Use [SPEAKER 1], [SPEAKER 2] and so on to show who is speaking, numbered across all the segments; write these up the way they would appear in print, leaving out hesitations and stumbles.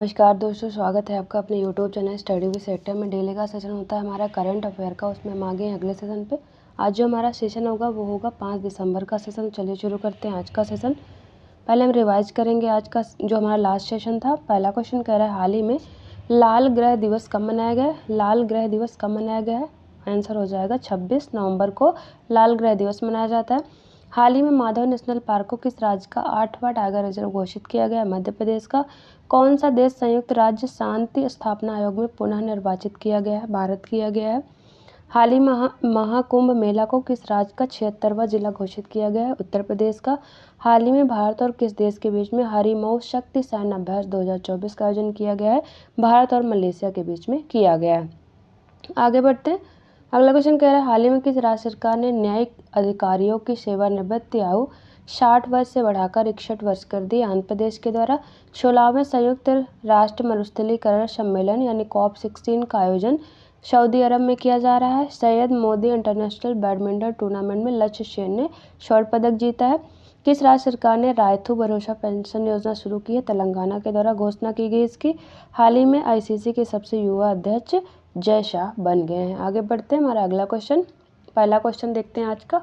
[SPEAKER 1] नमस्कार दोस्तों, स्वागत है आपका अपने YouTube channel study with sector में। डेली का सेशन होता है हमारा करंट अफेयर का, उसमें हम आगे हैं अगले सेशन पे। आज जो हमारा सेशन होगा वो होगा 5 दिसंबर का सेशन। चलिए शुरू करते हैं आज का सेशन। पहले हम रिवाइज करेंगे आज का जो हमारा लास्ट सेशन था। पहला क्वेश्चन कह रहा है हाल ही में लाल ग्रह दिवस कब मनाया गया है। लाल ग्रह दिवस कब मनाया गया है? आंसर हो जाएगा 26 नवंबर को लाल ग्रह दिवस मनाया जाता है। हाल ही में माधव नेशनल पार्क को किस राज्य का 8वां टाइगर रिजर्व घोषित किया गया है? मध्य प्रदेश का। कौन सा देश संयुक्त राज्य शांति स्थापना आयोग में पुनः निर्वाचित किया गया है? भारत किया गया है। हाल ही महाकुंभ मेला को किस राज्य का 76वां जिला घोषित किया गया है? उत्तर प्रदेश का। हाल ही में भारत और किस देश के बीच में हरिमऊ शक्ति सैन्य अभ्यास 2024 का आयोजन किया गया है? भारत और मलेशिया के बीच में किया गया है। आगे बढ़ते हैं। अगला क्वेश्चन कह रहा है हाल ही में किस राज्य सरकार ने न्यायिक अधिकारियों की सेवानिवृत्ति आयु 60 वर्ष से बढ़ाकर 61 वर्ष कर दी? आंध्र प्रदेश के द्वारा 16वें संयुक्त राष्ट्र मरुस्थलीकरण सम्मेलन यानी COP16 का आयोजन सऊदी अरब में किया जा रहा है। Syed Modi international badminton tournament में लक्ष्य सेन ने स्वर्ण पदक जीता है। किस राज्य सरकार ने रायथू भरोसा पेंशन योजना शुरू की है? तेलंगाना के द्वारा घोषणा की गई इसकी। हाल ही में ICC के सबसे युवा अध्यक्ष जय शाह बन गए हैं। आगे बढ़ते हैं। हमारा अगला क्वेश्चन, पहला क्वेश्चन देखते हैं आज का।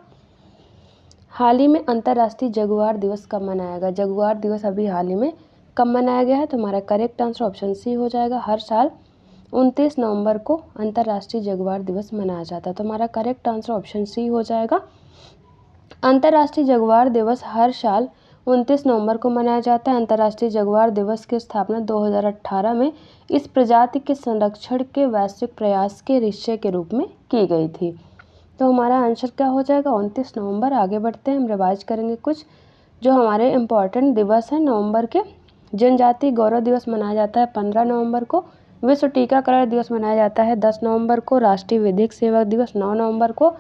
[SPEAKER 1] हाल ही में अंतर्राष्ट्रीय जगुआर दिवस कब मनाया गया? जगुआर दिवस अभी हाल ही में कब मनाया गया है? तो हमारा करेक्ट आंसर ऑप्शन सी हो जाएगा। हर साल 29 नवंबर को अंतर्राष्ट्रीय जगुआर दिवस मनाया जाता है। तो हमारा करेक्ट आंसर ऑप्शन सी हो जाएगा। अंतर्राष्ट्रीय जगुआर दिवस हर साल 29 नवंबर को मनाया जाता है। अंतर्राष्ट्रीय जगुआर दिवस की स्थापना 2018 में इस प्रजाति के संरक्षण के वैश्विक प्रयास के हिस्से के रूप में की गई थी। तो हमारा आंसर क्या हो जाएगा? 29 नवंबर। आगे बढ़ते हैं। हम रिवाइज करेंगे कुछ जो हमारे इम्पोर्टेंट दिवस हैं नवंबर के। जनजाति गौरव दिवस मनाया जाता है 15 नवंबर को। विश्व टीकाकरण दिवस मनाया जाता है 10 नवंबर को। राष्ट्रीय विधिक सेवा दिवस 9 नवंबर को।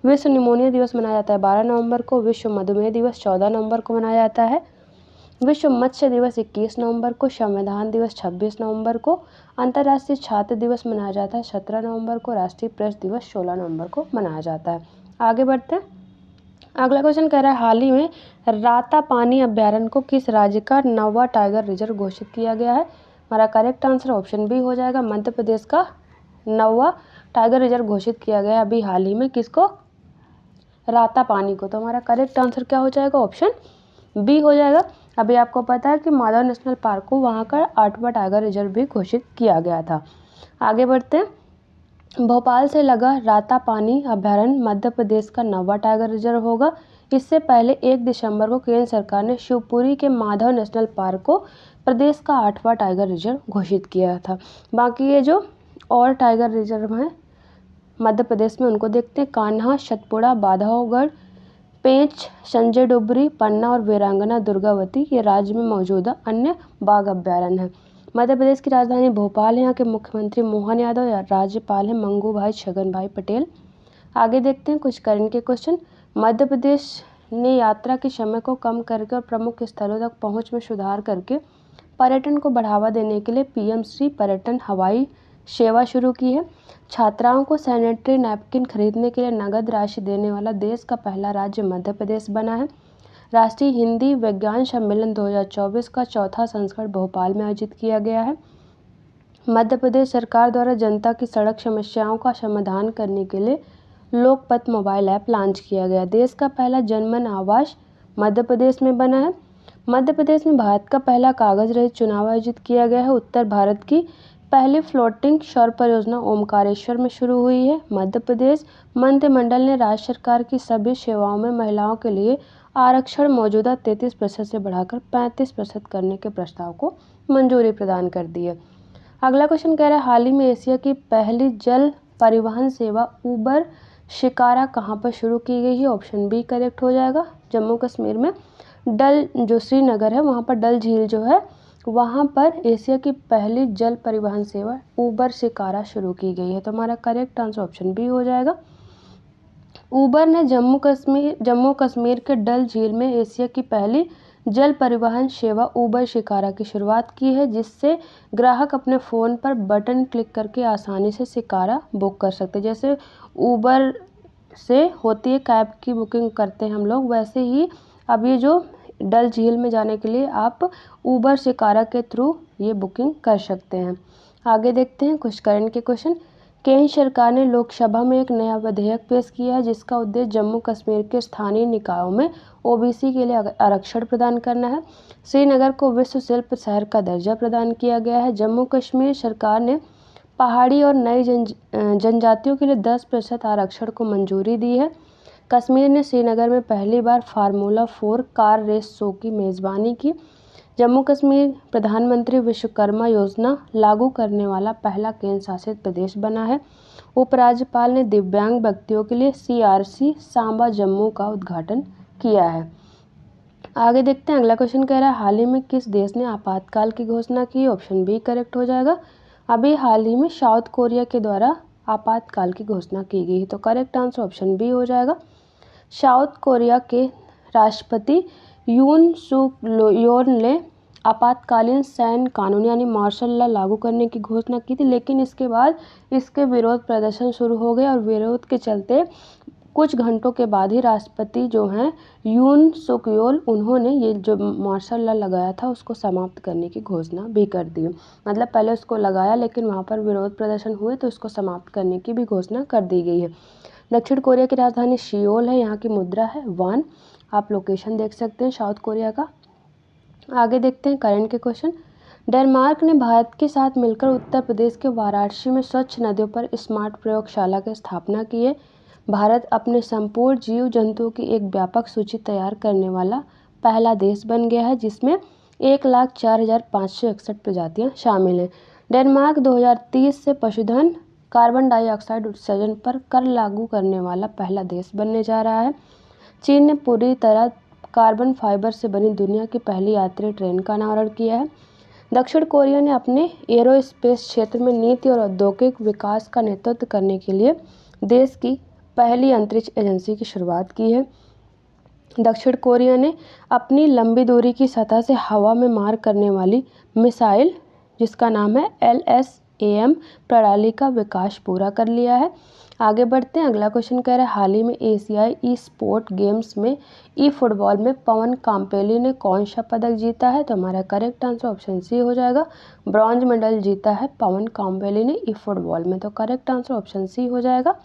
[SPEAKER 1] विश्व निमोनिया दिवस मनाया जाता है 12 नवंबर को। विश्व मधुमेह दिवस 14 नवंबर को मनाया जाता है। विश्व मत्स्य दिवस 21 नवंबर को। संविधान दिवस 26 नवंबर को। अंतर्राष्ट्रीय छात्र दिवस मनाया जाता है 17 नवंबर को। राष्ट्रीय प्रेस दिवस 16 नवंबर को मनाया जाता है। आगे बढ़ते हैं। अगला क्वेश्चन कह रहा है हाल ही में रातापानी अभ्यारण्य को किस राज्य का 9वां टाइगर रिजर्व घोषित किया गया है? हमारा करेक्ट आंसर ऑप्शन बी हो जाएगा। मध्य प्रदेश का 9वां टाइगर रिजर्व घोषित किया गया अभी हाल ही में। किसको? रातापानी को। तो हमारा करेक्ट आंसर क्या हो जाएगा? ऑप्शन बी हो जाएगा। अभी आपको पता है कि माधव नेशनल पार्क को वहाँ का 8वां टाइगर रिजर्व भी घोषित किया गया था। आगे बढ़ते हैं। भोपाल से लगा रातापानी अभ्यारण्य मध्य प्रदेश का 9वां टाइगर रिजर्व होगा। इससे पहले 1 दिसंबर को केंद्र सरकार ने शिवपुरी के माधव नेशनल पार्क को प्रदेश का 8वां टाइगर रिजर्व घोषित किया था। बाकी ये जो और टाइगर रिजर्व हैं मध्य प्रदेश में उनको देखते हैं। कान्हा, सतपुड़ा, बांधवगढ़, पेंच, संजय डोबरी, पन्ना और वीरांगना दुर्गावती ये राज्य में मौजूदा अन्य बाघ अभ्यारण्य हैं। मध्य प्रदेश की राजधानी भोपाल है। यहाँ के मुख्यमंत्री मोहन यादव या राज्यपाल हैं मंगू भाई छगन भाई पटेल। आगे देखते हैं कुछ करंट के क्वेश्चन। मध्य प्रदेश ने यात्रा के समय को कम करके और प्रमुख स्थलों तक पहुँच में सुधार करके पर्यटन को बढ़ावा देने के लिए PM श्री पर्यटन हवाई सेवा शुरू की है। छात्राओं को सैनिटरी नैपकिन खरीदने के लिए नगद राशि देने वाला देश का पहला राज्य मध्य प्रदेश बना है। राष्ट्रीय हिंदी विज्ञान सम्मेलन 2024 का 4था संस्करण भोपाल में आयोजित किया गया है। मध्य प्रदेश सरकार द्वारा जनता की सड़क समस्याओं का समाधान करने के लिए लोकपथ मोबाइल ऐप लॉन्च किया गया। देश का पहला जनमन आवास मध्य प्रदेश में बना है। मध्य प्रदेश में भारत का पहला कागज रहित चुनाव आयोजित किया गया है। उत्तर भारत की पहली फ्लोटिंग सौर परियोजना ओमकारेश्वर में शुरू हुई है। मध्य प्रदेश मंत्रिमंडल ने राज्य सरकार की सभी सेवाओं में महिलाओं के लिए आरक्षण मौजूदा 33% से बढ़ाकर 35% करने के प्रस्ताव को मंजूरी प्रदान कर दी है। अगला क्वेश्चन कह रहा है हाल ही में एशिया की पहली जल परिवहन सेवा उबर शिकारा कहाँ पर शुरू की गई है? ऑप्शन बी करेक्ट हो जाएगा। जम्मू कश्मीर में डल जो श्रीनगर है वहाँ पर डल झील जो है वहाँ पर एशिया की पहली जल परिवहन सेवा उबर शिकारा शुरू की गई है। तो हमारा करेक्ट आंसर ऑप्शन बी हो जाएगा। उबर ने जम्मू कश्मीर के डल झील में एशिया की पहली जल परिवहन सेवा उबर शिकारा की शुरुआत की है, जिससे ग्राहक अपने फ़ोन पर बटन क्लिक करके आसानी से शिकारा बुक कर सकते हैं। जैसे उबर से होती है कैब की बुकिंग करते हैं हम लोग, वैसे ही अब ये जो डल झील में जाने के लिए आप उबर शिकारा के थ्रू ये बुकिंग कर सकते हैं। आगे देखते हैं कुछ करंट के क्वेश्चन। केंद्र सरकार ने लोकसभा में एक नया विधेयक पेश किया है जिसका उद्देश्य जम्मू कश्मीर के स्थानीय निकायों में ओबीसी के लिए आरक्षण प्रदान करना है। श्रीनगर को विश्व शिल्प शहर का दर्जा प्रदान किया गया है। जम्मू कश्मीर सरकार ने पहाड़ी और नई जनजातियों के लिए 10% आरक्षण को मंजूरी दी है। कश्मीर ने श्रीनगर में पहली बार फार्मूला 4 कार रेस शो की मेज़बानी की। जम्मू कश्मीर प्रधानमंत्री विश्वकर्मा योजना लागू करने वाला पहला केंद्र शासित प्रदेश बना है। उपराज्यपाल ने दिव्यांग व्यक्तियों के लिए CRC सांबा जम्मू का उद्घाटन किया है। आगे देखते हैं अगला क्वेश्चन कह रहा है हाल ही में किस देश ने आपातकाल की घोषणा की। ऑप्शन बी करेक्ट हो जाएगा। अभी हाल ही में साउथ कोरिया के द्वारा आपातकाल की घोषणा की गई, तो करेक्ट आंसर ऑप्शन बी हो जाएगा। साउथ कोरिया के राष्ट्रपति यून सुक योल ने आपातकालीन सैन्य कानून यानी मार्शल लॉ लागू करने की घोषणा की थी, लेकिन इसके बाद इसके विरोध प्रदर्शन शुरू हो गए और विरोध के चलते कुछ घंटों के बाद ही राष्ट्रपति जो हैं यून सुक योल उन्होंने ये जो मार्शल लॉ लगाया था उसको समाप्त करने की घोषणा भी कर दी। मतलब पहले उसको लगाया लेकिन वहाँ पर विरोध प्रदर्शन हुए तो इसको समाप्त करने की भी घोषणा कर दी गई है। दक्षिण कोरिया की राजधानी सियोल है। यहाँ की मुद्रा है वॉन। आप लोकेशन देख सकते हैं साउथ कोरिया का। आगे देखते हैं करंट के क्वेश्चन। डेनमार्क ने भारत के साथ मिलकर उत्तर प्रदेश के वाराणसी में स्वच्छ नदियों पर स्मार्ट प्रयोगशाला की स्थापना की है। भारत अपने संपूर्ण जीव जंतुओं की एक व्यापक सूची तैयार करने वाला पहला देश बन गया है जिसमें 1,04,561 प्रजातियां शामिल हैं। डेनमार्क 2030 से पशुधन कार्बन डाइऑक्साइड उत्सर्जन पर कर लागू करने वाला पहला देश बनने जा रहा है। चीन ने पूरी तरह कार्बन फाइबर से बनी दुनिया की पहली यात्री ट्रेन का अनावरण किया है। दक्षिण कोरिया ने अपने एरोस्पेस क्षेत्र में नीति और औद्योगिक विकास का नेतृत्व करने के लिए देश की पहली अंतरिक्ष एजेंसी की शुरुआत की है। दक्षिण कोरिया ने अपनी लंबी दूरी की सतह से हवा में मार करने वाली मिसाइल जिसका नाम है LSAM प्रणाली का विकास पूरा कर लिया है। आगे बढ़ते हैं अगला क्वेश्चन कह रहा है हाल ही में एशियाई ई-स्पोर्ट गेम्स में फुटबॉल में पवन काम्पेली ने कौन सा पदक जीता है। तो हमारा करेक्ट आंसर ऑप्शन सी हो जाएगा। ब्रॉन्ज मेडल जीता है पवन काम्पेली ने फुटबॉल में, तो करेक्ट आंसर ऑप्शन सी हो जाएगा।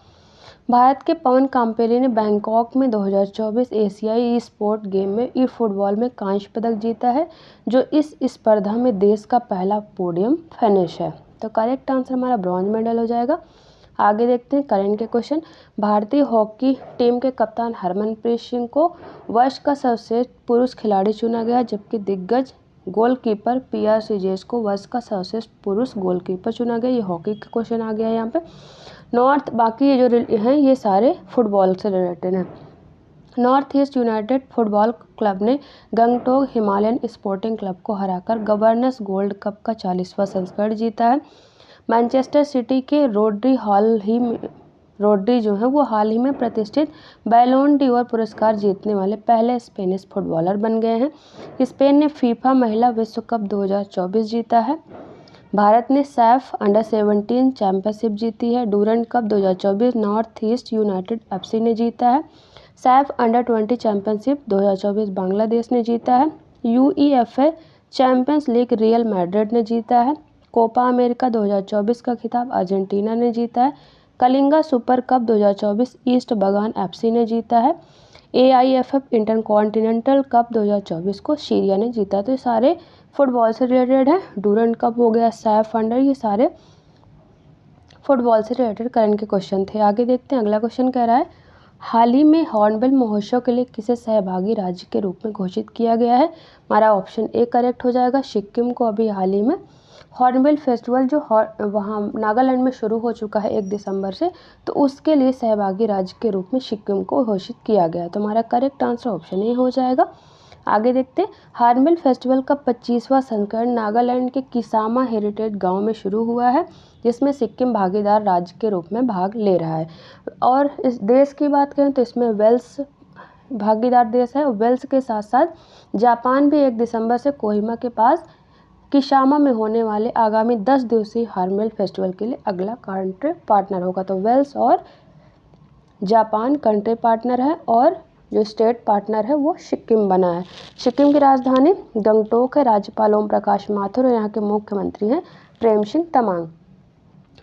[SPEAKER 1] भारत के पवन काम्पेली ने बैंकॉक में 2024 एशियाई ई-स्पोर्ट गेम में फुटबॉल में कांस्य पदक जीता है जो इस स्पर्धा में देश का पहला पोडियम फिनिश है, तो करेक्ट आंसर हमारा ब्रॉन्ज मेडल हो जाएगा। आगे देखते हैं करंट के क्वेश्चन। भारतीय हॉकी टीम के कप्तान हरमनप्रीत सिंह को वर्ष का सर्वश्रेष्ठ पुरुष खिलाड़ी चुना गया जबकि दिग्गज गोलकीपर PR श्रीजेश को वर्ष का सर्वश्रेष्ठ पुरुष गोलकीपर चुना गया। ये हॉकी का क्वेश्चन आ गया है यहाँ पे। बाकी ये जो हैं ये सारे फुटबॉल से रिलेटेड हैं। North east United football club ने गंगटोक हिमालयन स्पोर्टिंग क्लब को हराकर गवर्नर्स गोल्ड कप का 40वां संस्करण जीता है। मैनचेस्टर सिटी के रोड्री जो है वो हाल ही में प्रतिष्ठित बैलोन डी'ओर पुरस्कार जीतने वाले पहले स्पेनिश फुटबॉलर बन गए हैं। स्पेन ने फीफा महिला विश्व कप 2024 जीता है। भारत ने सैफ अंडर-17 चैंपियनशिप जीती है। Durand cup 2024 north east United FC ने जीता है। सैफ अंडर-20 चैंपियनशिप 2024 बांग्लादेश ने जीता है। UEFA champions league real Madrid ने जीता है। कोपा अमेरिका 2024 का खिताब अर्जेंटीना ने जीता है। कलिंगा सुपर कप 2024 ईस्ट बगान FC ने जीता है। AIFF इंटरकॉन्टिनेंटल कप 2024 को सीरिया ने जीता। तो ये सारे फुटबॉल से रिलेटेड है। डूरंड कप हो गया, सैफ अंडर, ये सारे फुटबॉल से रिलेटेड करंट के क्वेश्चन थे। आगे देखते हैं अगला क्वेश्चन कह रहा है हाल ही में हॉर्नबिल महोत्सव के लिए किसे सहभागी राज्य के रूप में घोषित किया गया है। हमारा ऑप्शन ए करेक्ट हो जाएगा। सिक्किम को अभी हाल ही में हॉर्नबिल फेस्टिवल जो वहाँ नागालैंड में शुरू हो चुका है 1 दिसंबर से, तो उसके लिए सहभागी राज्य के रूप में सिक्किम को घोषित किया गया है। तो हमारा करेक्ट आंसर ऑप्शन ए हो जाएगा। आगे देखते हैं हॉर्नबिल फेस्टिवल का 25वां संस्करण नागालैंड के किसामा हेरिटेज गांव में शुरू हुआ है जिसमें सिक्किम भागीदार राज्य के रूप में भाग ले रहा है। और इस देश की बात करें तो इसमें वेल्स भागीदार देश है। वेल्स के साथ साथ जापान भी 1 दिसंबर से कोहिमा के पास किसामा में होने वाले आगामी 10 दिवसीय हॉर्नबिल फेस्टिवल के लिए अगला कंट्री पार्टनर होगा। तो वेल्स और जापान कंट्री पार्टनर है और जो स्टेट पार्टनर है वो सिक्किम बना है। सिक्किम की राजधानी गंगटोक है। राज्यपाल ओम प्रकाश माथुर और यहाँ के मुख्यमंत्री हैं प्रेम सिंह तमांग।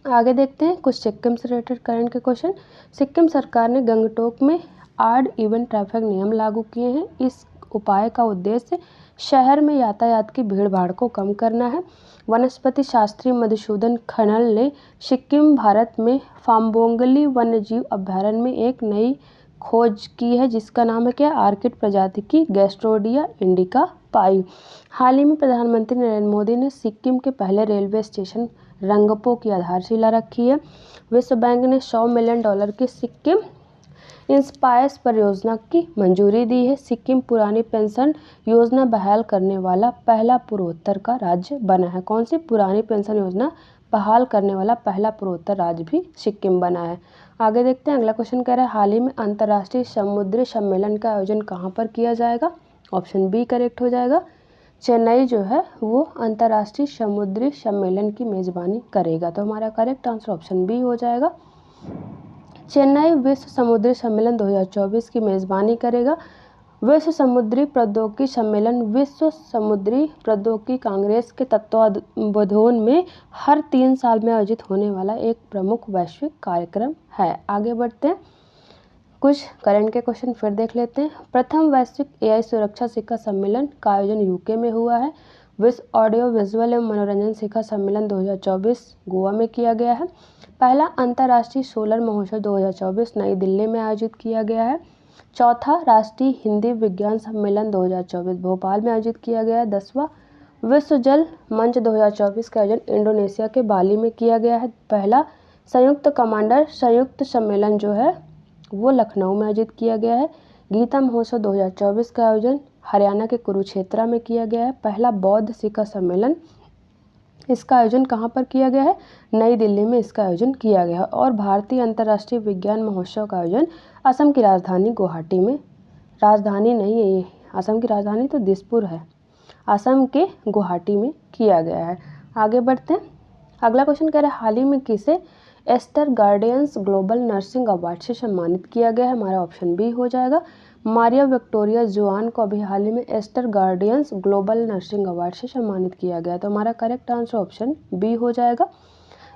[SPEAKER 1] आगे देखते हैं कुछ सिक्किम से रिलेटेड करंट के क्वेश्चन। सिक्किम सरकार ने गंगटोक में ऑड इवन ट्रैफिक नियम लागू किए हैं। इस उपाय का उद्देश्य शहर में यातायात की भीड़ भाड़ को कम करना है। वनस्पति शास्त्री मधुसूदन खनल ने सिक्किम भारत में फाम्बोंगली वन्यजीव अभयारण्य में एक नई खोज की है जिसका नाम है क्या, आर्किड प्रजाति की गैस्ट्रोडिया इंडिका पाई। हाल ही में प्रधानमंत्री नरेंद्र मोदी ने सिक्किम के पहले रेलवे स्टेशन रंगपो की आधारशिला रखी है। विश्व बैंक ने $100 मिलियन की सिक्किम इंस्पायर्स परियोजना की मंजूरी दी है। सिक्किम पुरानी पेंशन योजना बहाल करने वाला पहला पूर्वोत्तर का राज्य बना है। कौन सी पुरानी पेंशन योजना बहाल करने वाला पहला पूर्वोत्तर राज्य भी सिक्किम बना है। आगे देखते हैं अगला क्वेश्चन कह रहा है हाल ही में अंतर्राष्ट्रीय समुद्री सम्मेलन का आयोजन कहाँ पर किया जाएगा। ऑप्शन बी करेक्ट हो जाएगा। चेन्नई जो है वो अंतर्राष्ट्रीय समुद्री सम्मेलन की मेजबानी करेगा, तो हमारा करेक्ट आंसर ऑप्शन बी हो जाएगा। चेन्नई विश्व समुद्री सम्मेलन 2024 की मेजबानी करेगा। विश्व समुद्री प्रौद्योगिकी सम्मेलन विश्व समुद्री प्रौद्योगिकी कांग्रेस के तत्वावधान में हर 3 साल में आयोजित होने वाला एक प्रमुख वैश्विक कार्यक्रम है। आगे बढ़ते हैं कुछ करंट के क्वेश्चन फिर देख लेते हैं। प्रथम वैश्विक एआई सुरक्षा शिखर सम्मेलन का आयोजन यूके में हुआ है। विश्व ऑडियो विजुअल एवं मनोरंजन शिखर सम्मेलन 2024 गोवा में किया गया है। पहला अंतर्राष्ट्रीय सोलर महोत्सव 2024 नई दिल्ली में आयोजित किया गया है। चौथा राष्ट्रीय हिंदी विज्ञान सम्मेलन 2024 भोपाल में आयोजित किया गया है। 10वां विश्व जल मंच 2024 का आयोजन इंडोनेशिया के बाली में किया गया है। पहला संयुक्त कमांडर संयुक्त सम्मेलन जो है वो लखनऊ में आयोजित किया गया है। गीता महोत्सव 2024 का आयोजन हरियाणा के कुरुक्षेत्र में किया गया है। पहला बौद्ध शिखर सम्मेलन इसका आयोजन कहाँ पर किया गया है, नई दिल्ली में इसका आयोजन किया गया है। और भारतीय अंतर्राष्ट्रीय विज्ञान महोत्सव का आयोजन असम की राजधानी गुवाहाटी में, राजधानी नहीं है ये, असम की राजधानी तो दिसपुर है, असम के गुवाहाटी में किया गया है। आगे बढ़ते हैं अगला क्वेश्चन कह रहा है हाल ही में किसे Aster Guardians Global Nursing Award से सम्मानित किया गया है। हमारा ऑप्शन बी हो जाएगा। मारिया विक्टोरिया जुआन को अभी हाल ही में Aster Guardians Global Nursing Award से सम्मानित किया गया, तो हमारा करेक्ट आंसर ऑप्शन बी हो जाएगा।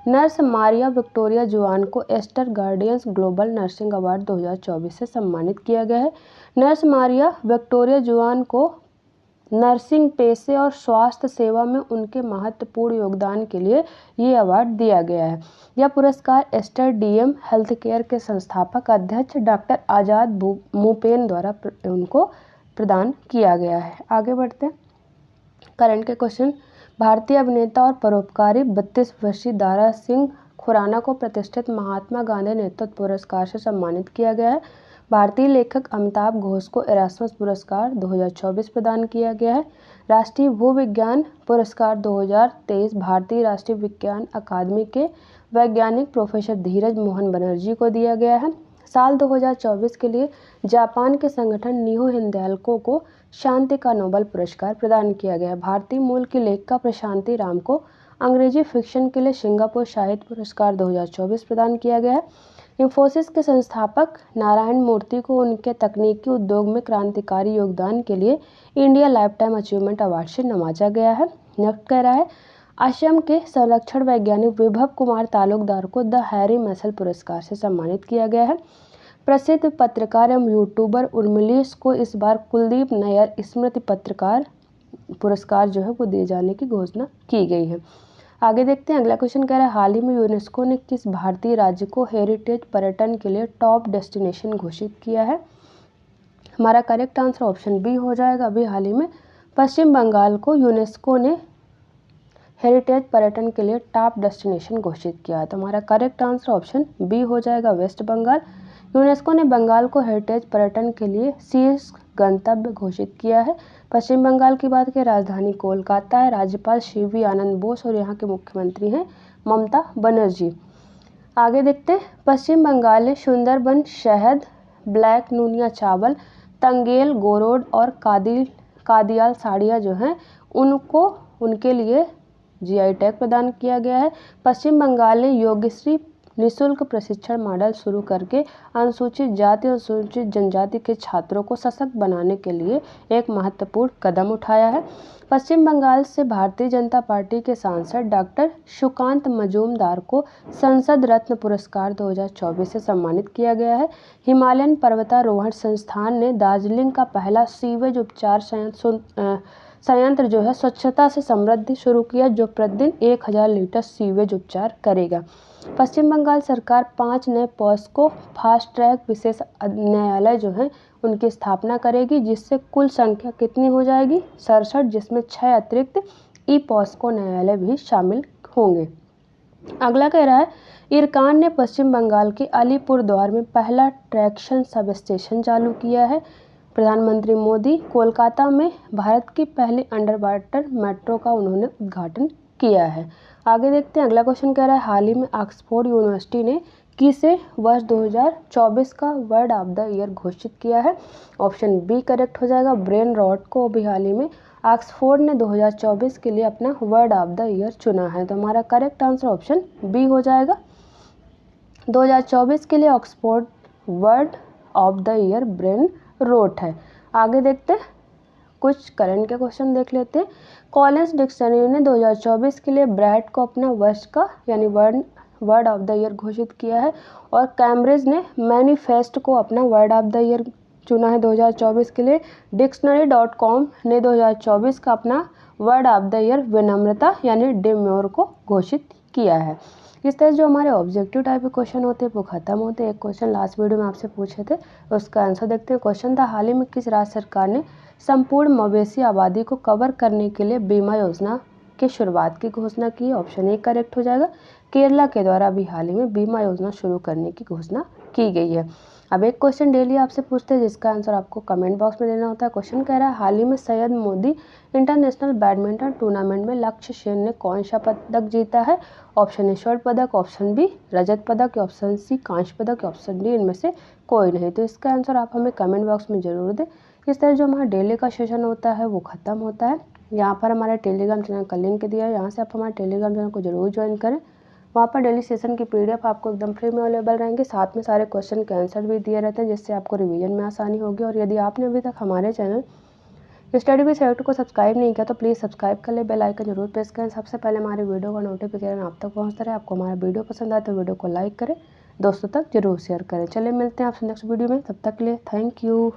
[SPEAKER 1] नर्स मारिया विक्टोरिया जुआन को Aster Guardians Global Nursing Award 2024 से सम्मानित किया गया है। नर्स मारिया विक्टोरिया जुआन को नर्सिंग पेशे और स्वास्थ्य सेवा में उनके महत्वपूर्ण योगदान के लिए ये अवार्ड दिया गया है। यह पुरस्कार एस्टर डीएम हेल्थ केयर के संस्थापक अध्यक्ष डॉक्टर आजाद मुपेन द्वारा उनको प्रदान किया गया है। आगे बढ़ते हैं करंट के क्वेश्चन। भारतीय अभिनेता और परोपकारी 32 वर्षीय दारा सिंह खुराना को प्रतिष्ठित महात्मा गांधी नेतृत्व पुरस्कार से सम्मानित किया गया है। भारतीय लेखक अमिताभ घोष को एरास्मस पुरस्कार 2024 प्रदान किया गया है। राष्ट्रीय भूविज्ञान पुरस्कार 2023 भारतीय राष्ट्रीय विज्ञान अकादमी के वैज्ञानिक प्रोफेसर धीरज मोहन बनर्जी को दिया गया है। साल 2024 के लिए जापान के संगठन निहो हिंदाल्को को शांति का नोबेल पुरस्कार प्रदान किया गया है। भारतीय मूल की लेखिका प्रशांति राम को अंग्रेजी फिक्शन के लिए सिंगापुर साहित्य पुरस्कार 2024 प्रदान किया गया है। इंफोसिस के संस्थापक नारायण मूर्ति को उनके तकनीकी उद्योग में क्रांतिकारी योगदान के लिए इंडिया लाइफटाइम अचीवमेंट अवार्ड से नवाजा गया है। नेक्स्ट कह रहा है असम के संरक्षण वैज्ञानिक विभव कुमार तालुकदार को द हैरी मैसेल पुरस्कार से सम्मानित किया गया है। प्रसिद्ध पत्रकार एवं यूट्यूबर उर्मिलीस को इस बार कुलदीप नैयर स्मृति पत्रकार पुरस्कार जो है वो दिए जाने की घोषणा की गई है। आगे देखते हैं अगला क्वेश्चन कह रहा है हाल ही में यूनेस्को ने किस भारतीय राज्य को हेरिटेज पर्यटन के लिए टॉप डेस्टिनेशन घोषित किया है। हमारा करेक्ट आंसर ऑप्शन बी हो जाएगा। अभी हाल ही में पश्चिम बंगाल को यूनेस्को ने हेरिटेज पर्यटन के लिए टॉप डेस्टिनेशन घोषित किया है, तो हमारा करेक्ट आंसर ऑप्शन बी हो जाएगा वेस्ट बंगाल। यूनेस्को ने बंगाल को हेरिटेज पर्यटन के लिए शीर्ष गंतव्य घोषित किया है। पश्चिम बंगाल की बात करें राजधानी कोलकाता है। राज्यपाल सीवी आनंद बोस और यहाँ के मुख्यमंत्री हैं ममता बनर्जी। आगे देखते हैं पश्चिम बंगाल ने सुंदरबन शहद, ब्लैक नूनिया चावल, तंगेल गोरोड और कादियाल साड़ियाँ जो हैं उनको उनके लिए जीआई टैग प्रदान किया गया है। पश्चिम बंगाल ने योगश्री निःशुल्क प्रशिक्षण मॉडल शुरू करके अनुसूचित जाति और अनुसूचित जनजाति के छात्रों को सशक्त बनाने के लिए एक महत्वपूर्ण कदम उठाया है। पश्चिम बंगाल से भारतीय जनता पार्टी के सांसद डॉक्टर सुकांत मजूमदार को संसद रत्न पुरस्कार 2024 से सम्मानित किया गया है। हिमालयन पर्वतारोहण संस्थान ने दार्जिलिंग का पहला सीवेज उपचार संयंत्र जो है स्वच्छता से समृद्धि शुरू किया, जो प्रतिदिन 1000 लीटर सीवेज उपचार करेगा। पश्चिम बंगाल सरकार 5 नए पॉस्को फास्ट ट्रैक विशेष न्यायालय जो है उनकी स्थापना करेगी, जिससे कुल संख्या कितनी हो जाएगी 67, जिसमें 6 अतिरिक्त ई पॉस्को न्यायालय भी शामिल होंगे। अगला कह रहा है, इरकान ने पश्चिम बंगाल के अलीपुरद्वार में पहला ट्रैक्शन सब स्टेशन चालू किया है। प्रधानमंत्री मोदी कोलकाता में भारत की पहली अंडर वाटर मेट्रो का उन्होंने उद्घाटन किया है। आगे देखते हैं, अगला क्वेश्चन कह रहा है, हाल ही में ऑक्सफोर्ड यूनिवर्सिटी ने किसे वर्ष 2024 का वर्ड ऑफ द ईयर घोषित किया है? ऑप्शन बी करेक्ट हो जाएगा, ब्रेन रॉट को भी हाल ही में ऑक्सफोर्ड ने 2024 के लिए अपना वर्ड ऑफ द ईयर चुना है। तो हमारा करेक्ट आंसर ऑप्शन बी हो जाएगा। 2024 के लिए Oxford word of the year brain rot है। आगे देखते हैं, कुछ करंट के क्वेश्चन देख लेते हैं। कॉलिंस डिक्शनरी ने 2024 के लिए ब्रैड को अपना वर्ष का यानी वर्ड ऑफ द ईयर घोषित किया है, और कैम्ब्रिज ने मैनिफेस्ट को अपना वर्ड ऑफ द ईयर चुना है 2024 के लिए। डिक्शनरी.com ने 2024 का अपना वर्ड ऑफ द ईयर विनम्रता यानी डिम्योर को घोषित किया है। इस तरह जो हमारे ऑब्जेक्टिव टाइप के क्वेश्चन होते हैं वो खत्म होते हैं। एक क्वेश्चन लास्ट वीडियो में आपसे पूछे थे, उसका आंसर देखते हैं। क्वेश्चन था, हाल ही में किस राज्य सरकार ने संपूर्ण मवेशी आबादी को कवर करने के लिए बीमा योजना की शुरुआत की घोषणा की? ऑप्शन ए करेक्ट हो जाएगा, केरला के द्वारा भी हाल ही में बीमा योजना शुरू करने की घोषणा की गई है। अब एक क्वेश्चन डेली आपसे पूछते हैं जिसका आंसर आपको कमेंट बॉक्स में देना होता है। क्वेश्चन कह रहा है, हाल ही में Syed Modi international badminton tournament में लक्ष्य सेन ने कौन सा पदक जीता है? ऑप्शन ए स्वर्ण पदक, ऑप्शन बी रजत पदक, ऑप्शन सी कांस्य पदक, ऑप्शन डी इनमें से कोई नहीं। तो इसका आंसर आप हमें कमेंट बॉक्स में जरूर दें। इस तरह जो हमारा डेली का सेशन होता है वो खत्म होता है। यहाँ पर हमारे टेलीग्राम चैनल का लिंक दिया है, यहाँ से आप हमारे टेलीग्राम चैनल को जरूर ज्वाइन करें। वहाँ पर डेली सेशन की PDF आपको एकदम फ्री में अवेलेबल रहेंगे, साथ में सारे क्वेश्चन के आंसर भी दिए रहते हैं, जिससे आपको रिवीजन में आसानी होगी। और यदि आपने अभी तक हमारे चैनल स्टडी विद सेट को सब्सक्राइब नहीं किया तो प्लीज़ सब्सक्राइब कर ले, बेल आइकन जरूर प्रेस करें, सबसे पहले हमारे वीडियो का नोटिफिकेशन आप तक पहुँचता रहे। आपको हमारा वीडियो पसंद आए तो वीडियो को लाइक करें, दोस्तों तक जरूर शेयर करें। चलिए मिलते हैं आपसे नेक्स्ट वीडियो में, तब तक के लिए थैंक यू।